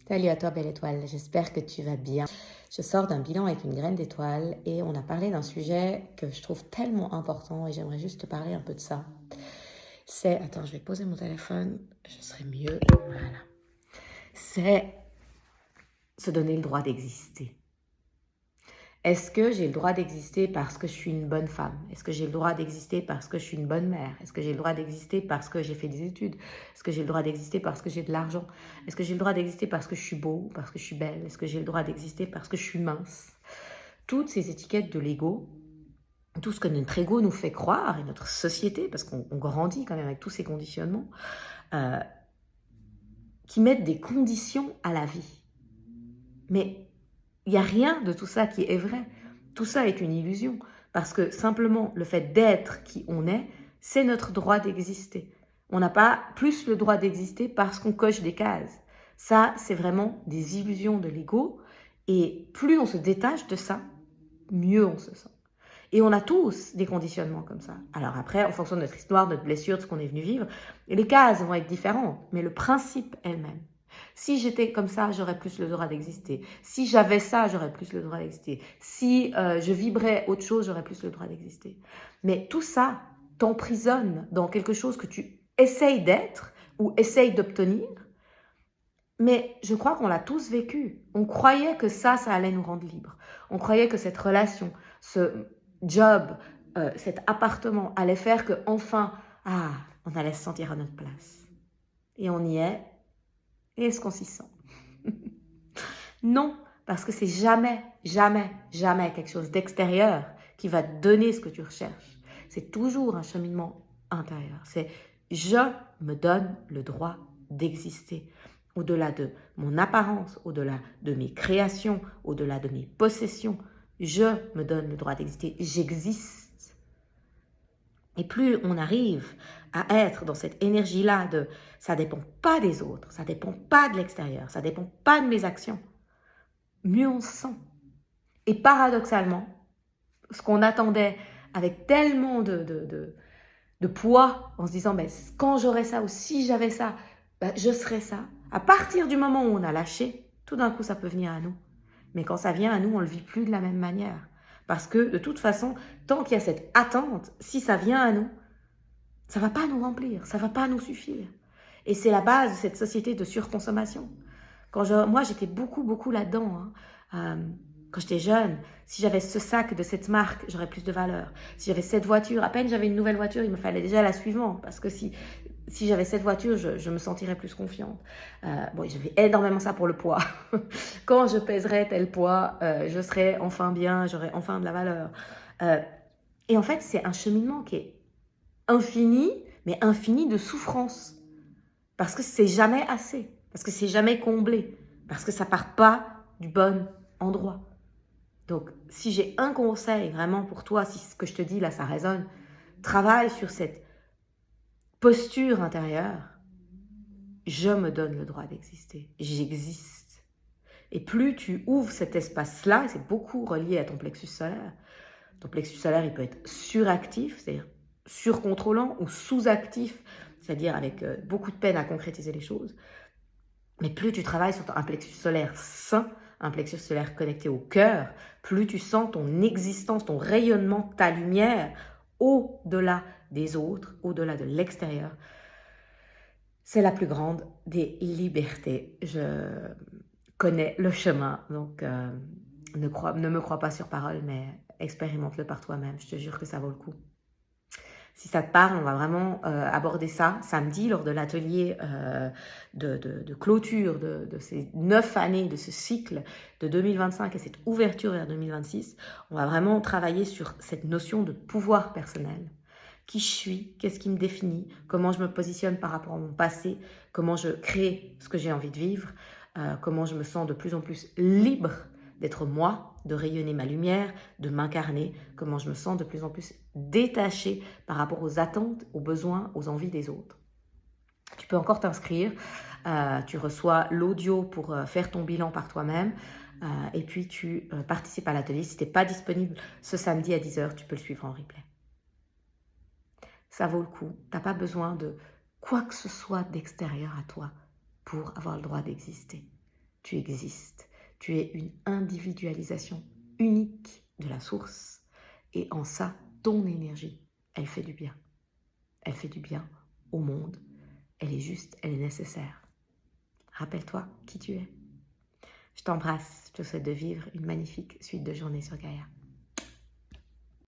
Salut à toi, belle étoile, j'espère que tu vas bien. Je sors d'un bilan avec une graine d'étoile et on a parlé d'un sujet que je trouve tellement important et j'aimerais juste te parler un peu de ça. Attends, je vais poser mon téléphone, je serai mieux. Voilà. C'est se donner le droit d'exister. Est-ce que j'ai le droit d'exister parce que je suis une bonne femme? Est-ce que j'ai le droit d'exister parce que je suis une bonne mère? Est-ce que j'ai le droit d'exister parce que j'ai fait des études? Est-ce que j'ai le droit d'exister parce que j'ai de l'argent? Est-ce que j'ai le droit d'exister parce que je suis beau, parce que je suis belle? Est-ce que j'ai le droit d'exister parce que je suis mince? Toutes ces étiquettes de l'ego, tout ce que notre ego nous fait croire et notre société, parce qu'on grandit quand même avec tous ces conditionnements, euh, qui mettent des conditions à la vie. Mais il n'y a rien de tout ça qui est vrai. Tout ça est une illusion. Parce que simplement, le fait d'être qui on est, c'est notre droit d'exister. On n'a pas plus le droit d'exister parce qu'on coche des cases. Ça, c'est vraiment des illusions de l'ego. Et plus on se détache de ça, mieux on se sent. Et on a tous des conditionnements comme ça. Alors après, en fonction de notre histoire, de notre blessure, de ce qu'on est venu vivre, les cases vont être différentes, mais le principe est le même. Si j'étais comme ça, j'aurais plus le droit d'exister. Si j'avais ça, j'aurais plus le droit d'exister. Si je vibrais autre chose, j'aurais plus le droit d'exister. Mais tout ça t'emprisonne dans quelque chose que tu essayes d'être ou essayes d'obtenir. Mais je crois qu'on l'a tous vécu. On croyait que ça allait nous rendre libres. On croyait que cette relation, ce job, cet appartement allait faire que enfin, on allait se sentir à notre place. Et on y est. Et est-ce qu'on s'y sent? Non, parce que c'est jamais, jamais, jamais quelque chose d'extérieur qui va te donner ce que tu recherches. C'est toujours un cheminement intérieur. C'est je me donne le droit d'exister. Au-delà de mon apparence, au-delà de mes créations, au-delà de mes possessions, je me donne le droit d'exister. J'existe. Et plus on arrive à être dans cette énergie-là de ça dépend pas des autres, ça dépend pas de l'extérieur, ça dépend pas de mes actions, mieux on se sent. Et paradoxalement, ce qu'on attendait avec tellement de poids, en se disant ben, quand j'aurai ça ou si j'avais ça, ben, je serai ça. À partir du moment où on a lâché, tout d'un coup ça peut venir à nous. Mais quand ça vient à nous, on ne le vit plus de la même manière. Parce que de toute façon, tant qu'il y a cette attente, si ça vient à nous, ça ne va pas nous remplir, ça ne va pas nous suffire. Et c'est la base de cette société de surconsommation. Moi, j'étais beaucoup là-dedans. Quand j'étais jeune, si j'avais ce sac de cette marque, j'aurais plus de valeur. Si j'avais cette voiture, à peine j'avais une nouvelle voiture, il me fallait déjà la suivante. Parce que si j'avais cette voiture, je me sentirais plus confiante. J'avais énormément ça pour le poids. Quand je pèserais tel poids, je serais enfin bien, j'aurais enfin de la valeur. Et en fait, c'est un cheminement qui est infini, mais infini de souffrance. Parce que c'est jamais assez. Parce que c'est jamais comblé. Parce que ça part pas du bon endroit. Donc, si j'ai un conseil vraiment pour toi, si ce que je te dis là, ça résonne, travaille sur cette posture intérieure. Je me donne le droit d'exister. J'existe. Et plus tu ouvres cet espace-là, et c'est beaucoup relié à ton plexus solaire, il peut être suractif, c'est-à-dire surcontrôlant, ou sous-actif, c'est-à-dire avec beaucoup de peine à concrétiser les choses. Mais plus tu travailles sur un plexus solaire sain, un plexus solaire connecté au cœur, plus tu sens ton existence, ton rayonnement, ta lumière au-delà des autres, au-delà de l'extérieur. C'est la plus grande des libertés. Je connais le chemin, donc ne me crois pas sur parole, mais expérimente-le par toi-même. Je te jure que ça vaut le coup. Si ça te parle, on va vraiment aborder ça samedi lors de l'atelier de clôture de ces 9 années, de ce cycle de 2025 et cette ouverture vers 2026. On va vraiment travailler sur cette notion de pouvoir personnel. Qui je suis, qu'est-ce qui me définit, comment je me positionne par rapport à mon passé, comment je crée ce que j'ai envie de vivre, comment je me sens de plus en plus libre d'être moi, de rayonner ma lumière, de m'incarner, comment je me sens de plus en plus détachée par rapport aux attentes, aux besoins, aux envies des autres. Tu peux encore t'inscrire, tu reçois l'audio pour faire ton bilan par toi-même et puis tu participes à l'atelier. Si tu n'es pas disponible ce samedi à 10h, tu peux le suivre en replay. Ça vaut le coup, tu n'as pas besoin de quoi que ce soit d'extérieur à toi pour avoir le droit d'exister. tu existes. Tu es une individualisation unique de la source. Et en ça, ton énergie, elle fait du bien. Elle fait du bien au monde. Elle est juste, elle est nécessaire. Rappelle-toi qui tu es. Je t'embrasse. Je te souhaite de vivre une magnifique suite de journée sur Gaïa.